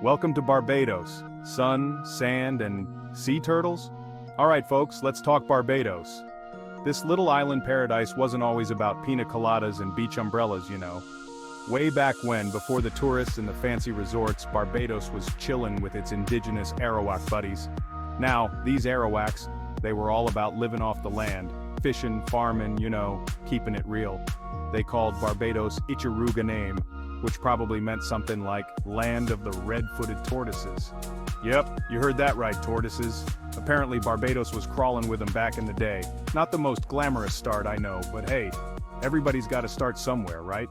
Welcome to Barbados. Sun, sand, and sea turtles? Alright folks, let's talk Barbados. This little island paradise wasn't always about pina coladas and beach umbrellas, you know. Way back when, before the tourists and the fancy resorts, Barbados was chillin' with its indigenous Arawak buddies. Now, these Arawaks, they were all about living off the land, fishing, farming, you know, keeping it real. They called Barbados Iuga name, which probably meant something like land of the red-footed tortoises. Yep, you heard that right, tortoises. Apparently Barbados was crawling with them back in the day. Not the most glamorous start, I know, but hey, everybody's gotta start somewhere, right?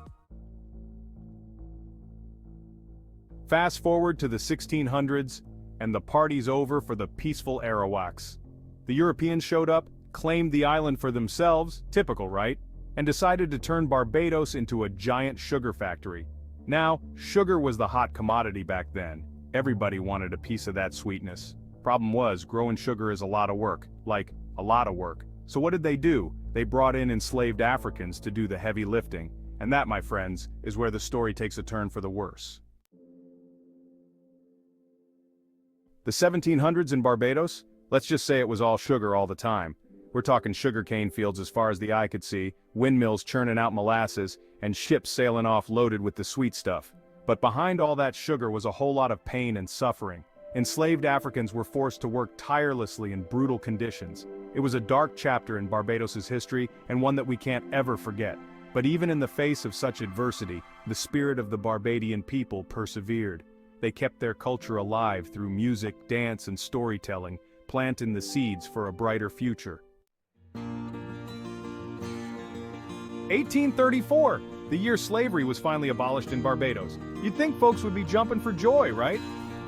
Fast forward to the 1600s, and the party's over for the peaceful Arawaks. The Europeans showed up, claimed the island for themselves, typical, right? And decided to turn Barbados into a giant sugar factory. Now, sugar was the hot commodity back then. Everybody wanted a piece of that sweetness. Problem was, growing sugar is a lot of work. Like, a lot of work. So what did they do? They brought in enslaved Africans to do the heavy lifting. And that, my friends, is where the story takes a turn for the worse. The 1700s in Barbados? Let's just say it was all sugar all the time. We're talking sugarcane fields as far as the eye could see, windmills churning out molasses, and ships sailing off loaded with the sweet stuff. But behind all that sugar was a whole lot of pain and suffering. Enslaved Africans were forced to work tirelessly in brutal conditions. It was a dark chapter in Barbados's history, and one that we can't ever forget. But even in the face of such adversity, the spirit of the Barbadian people persevered. They kept their culture alive through music, dance, and storytelling, planting the seeds for a brighter future. 1834, the year slavery was finally abolished in Barbados. You'd think folks would be jumping for joy, right?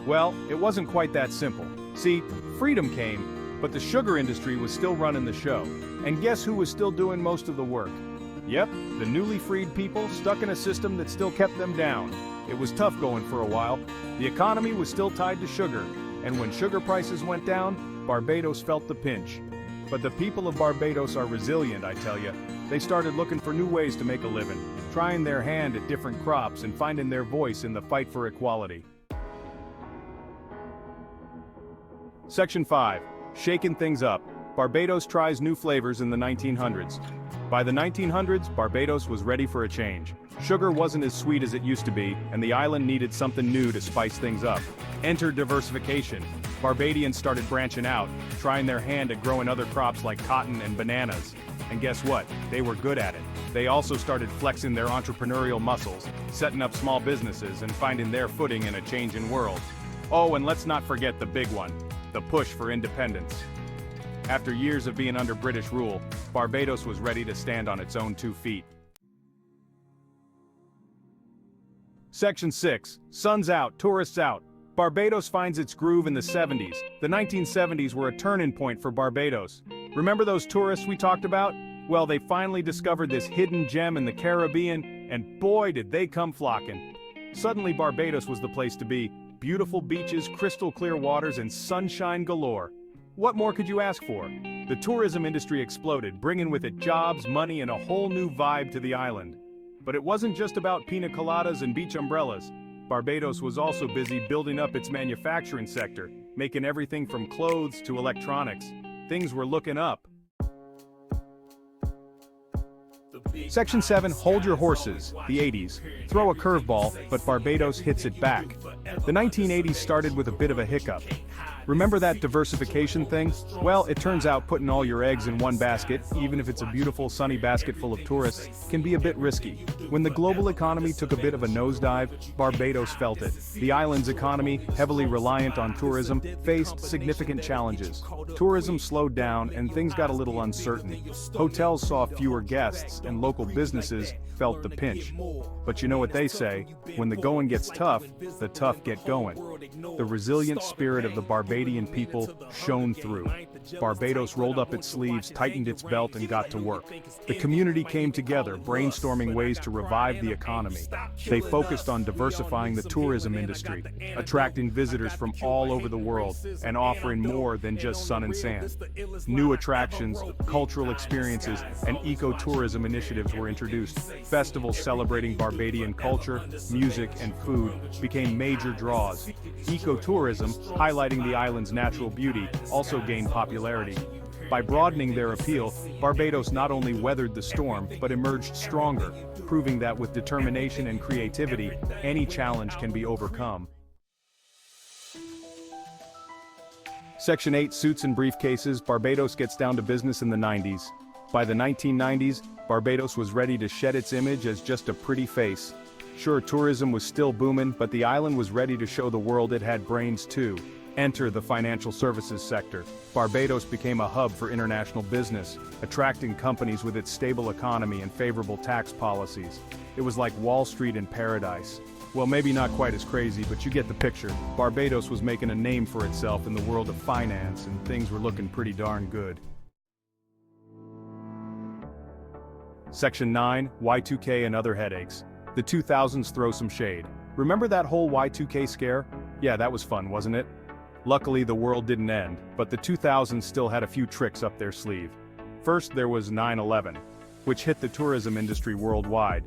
Well, it wasn't quite that simple. See, freedom came, but the sugar industry was still running the show. And guess who was still doing most of the work? Yep, the newly freed people stuck in a system that still kept them down. It was tough going for a while. The economy was still tied to sugar, and when sugar prices went down, Barbados felt the pinch. But the people of Barbados are resilient, I tell you. They started looking for new ways to make a living, trying their hand at different crops and finding their voice in the fight for equality. Section 5. Shaking things up. Barbados tries new flavors in the 1900s. By the 1900s, Barbados was ready for a change. Sugar wasn't as sweet as it used to be, and the island needed something new to spice things up. Enter diversification. Barbadians started branching out, trying their hand at growing other crops like cotton and bananas. And guess what? They were good at it. They also started flexing their entrepreneurial muscles, setting up small businesses and finding their footing in a changing world. Oh, and let's not forget the big one, the push for independence. After years of being under British rule, Barbados was ready to stand on its own 2 feet. Section 6. Sun's out, tourists out. Barbados finds its groove in the 70s. The 1970s were a turning point for Barbados. Remember those tourists we talked about? Well, they finally discovered this hidden gem in the Caribbean, and boy did they come flocking. Suddenly Barbados was the place to be. Beautiful beaches, crystal clear waters, and sunshine galore. What more could you ask for? The tourism industry exploded, bringing with it jobs, money, and a whole new vibe to the island. But it wasn't just about pina coladas and beach umbrellas. Barbados was also busy building up its manufacturing sector, making everything from clothes to electronics. Things were looking up. Section 7, hold your horses, the 80s. Throw a curveball, but Barbados hits it back. The 1980s started with a bit of a hiccup. Remember that diversification thing? Well, it turns out putting all your eggs in one basket, even if it's a beautiful sunny basket full of tourists, can be a bit risky. When the global economy took a bit of a nosedive, Barbados felt it. The island's economy, heavily reliant on tourism, faced significant challenges. Tourism slowed down and things got a little uncertain. Hotels saw fewer guests and local businesses felt the pinch. But you know what they say, when the going gets tough, the tough get going. The resilient spirit of the Barbadian people shone through. Barbados rolled up its sleeves, tightened its belt, and got to work. The community came together, brainstorming ways to revive the economy. They focused on diversifying the tourism industry, attracting visitors from all over the world, and offering more than just sun and sand. New attractions, cultural experiences, and eco-tourism initiatives were introduced. Festivals celebrating Barbadian culture, music, and food became major draws. Ecotourism, highlighting the island's natural beauty, also gained popularity. By broadening their appeal, Barbados not only weathered the storm, but emerged stronger, proving that with determination and creativity, any challenge can be overcome. Section 8 Suits and Briefcases. Barbados gets down to business in the 90s. By the 1990s, Barbados was ready to shed its image as just a pretty face. Sure, tourism was still booming, but the island was ready to show the world it had brains too. Enter the financial services sector. Barbados became a hub for international business, attracting companies with its stable economy and favorable tax policies. It was like Wall Street in paradise. Well, maybe not quite as crazy, but you get the picture. Barbados was making a name for itself in the world of finance, and things were looking pretty darn good. Section 9, Y2K and other headaches. The 2000s throw some shade. Remember that whole Y2K scare? Yeah, that was fun, wasn't it? Luckily, the world didn't end, but the 2000s still had a few tricks up their sleeve. First, there was 9/11, which hit the tourism industry worldwide.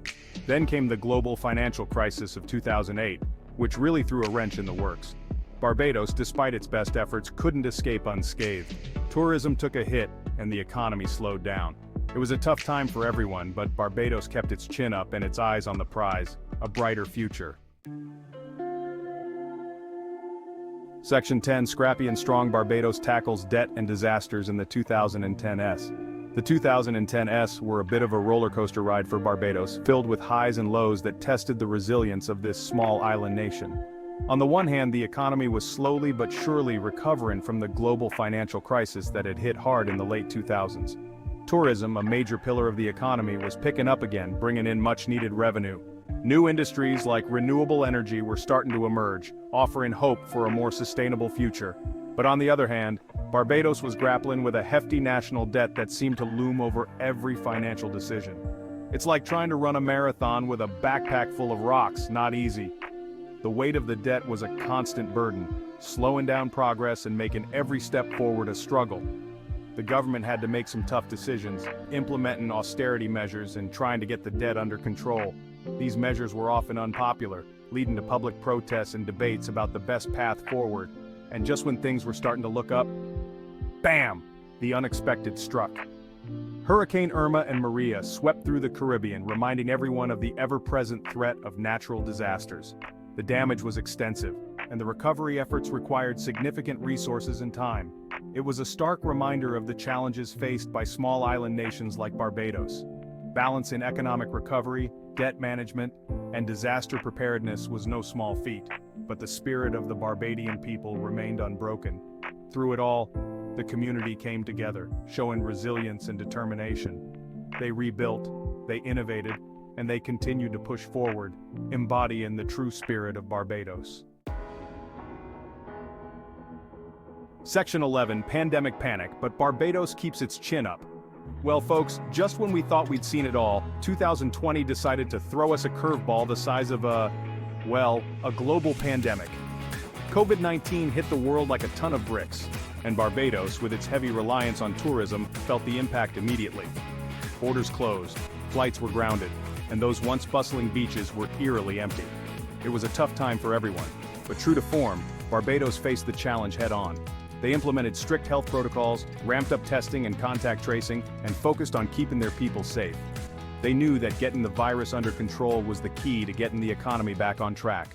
Then came the global financial crisis of 2008, which really threw a wrench in the works. Barbados, despite its best efforts, couldn't escape unscathed. Tourism took a hit, and the economy slowed down. It was a tough time for everyone, but Barbados kept its chin up and its eyes on the prize, a brighter future. Section 10 Scrappy and Strong. Barbados tackles debt and disasters in the 2010s. The 2010s were a bit of a roller coaster ride for Barbados, filled with highs and lows that tested the resilience of this small island nation. On the one hand, the economy was slowly but surely recovering from the global financial crisis that had hit hard in the late 2000s. Tourism, a major pillar of the economy, was picking up again, bringing in much-needed revenue. New industries like renewable energy were starting to emerge, offering hope for a more sustainable future. But on the other hand, Barbados was grappling with a hefty national debt that seemed to loom over every financial decision. It's like trying to run a marathon with a backpack full of rocks, not easy. The weight of the debt was a constant burden, slowing down progress and making every step forward a struggle. The government had to make some tough decisions, implementing austerity measures and trying to get the debt under control. These measures were often unpopular, leading to public protests and debates about the best path forward. And just when things were starting to look up, bam! The unexpected struck. Hurricane Irma and Maria swept through the Caribbean, reminding everyone of the ever-present threat of natural disasters. The damage was extensive, and the recovery efforts required significant resources and time. It was a stark reminder of the challenges faced by small island nations like Barbados. Balancing economic recovery, debt management, and disaster preparedness was no small feat, but the spirit of the Barbadian people remained unbroken. Through it all, the community came together, showing resilience and determination. They rebuilt, they innovated, and they continued to push forward, embodying the true spirit of Barbados. Section 11, Pandemic Panic, but Barbados keeps its chin up. Well folks, just when we thought we'd seen it all, 2020 decided to throw us a curveball the size of a global pandemic. COVID-19 hit the world like a ton of bricks, and Barbados, with its heavy reliance on tourism, felt the impact immediately. Borders closed, flights were grounded, and those once bustling beaches were eerily empty. It was a tough time for everyone, but true to form, Barbados faced the challenge head-on. They implemented strict health protocols, ramped up testing and contact tracing, and focused on keeping their people safe. They knew that getting the virus under control was the key to getting the economy back on track.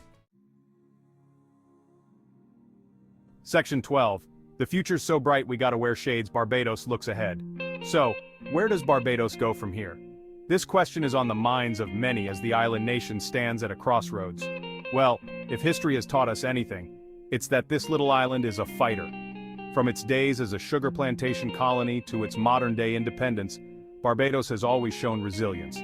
Section 12. The future's so bright we gotta wear shades. Barbados looks ahead. So, where does Barbados go from here? This question is on the minds of many as the island nation stands at a crossroads. Well, if history has taught us anything, it's that this little island is a fighter. From its days as a sugar plantation colony to its modern-day independence, Barbados has always shown resilience.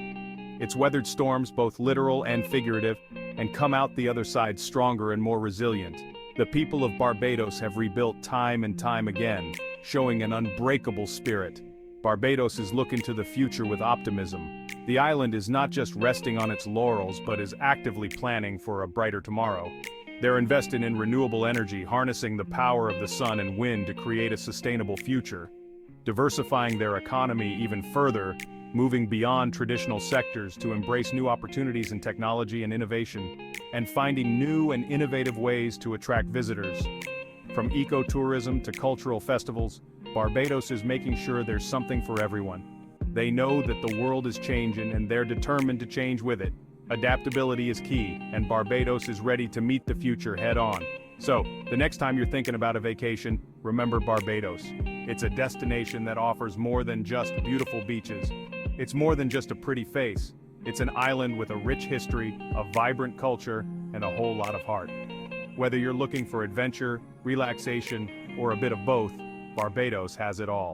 It's weathered storms, both literal and figurative, and come out the other side stronger and more resilient. The people of Barbados have rebuilt time and time again, showing an unbreakable spirit. Barbados is looking to the future with optimism. The island is not just resting on its laurels but is actively planning for a brighter tomorrow. They're invested in renewable energy, harnessing the power of the sun and wind to create a sustainable future. Diversifying their economy even further, moving beyond traditional sectors to embrace new opportunities in technology and innovation, and finding new and innovative ways to attract visitors. From ecotourism to cultural festivals, Barbados is making sure there's something for everyone. They know that the world is changing and they're determined to change with it. Adaptability is key, and Barbados is ready to meet the future head-on. So, the next time you're thinking about a vacation, remember Barbados. It's a destination that offers more than just beautiful beaches. It's more than just a pretty face. It's an island with a rich history, a vibrant culture, and a whole lot of heart. Whether you're looking for adventure, relaxation, or a bit of both, Barbados has it all.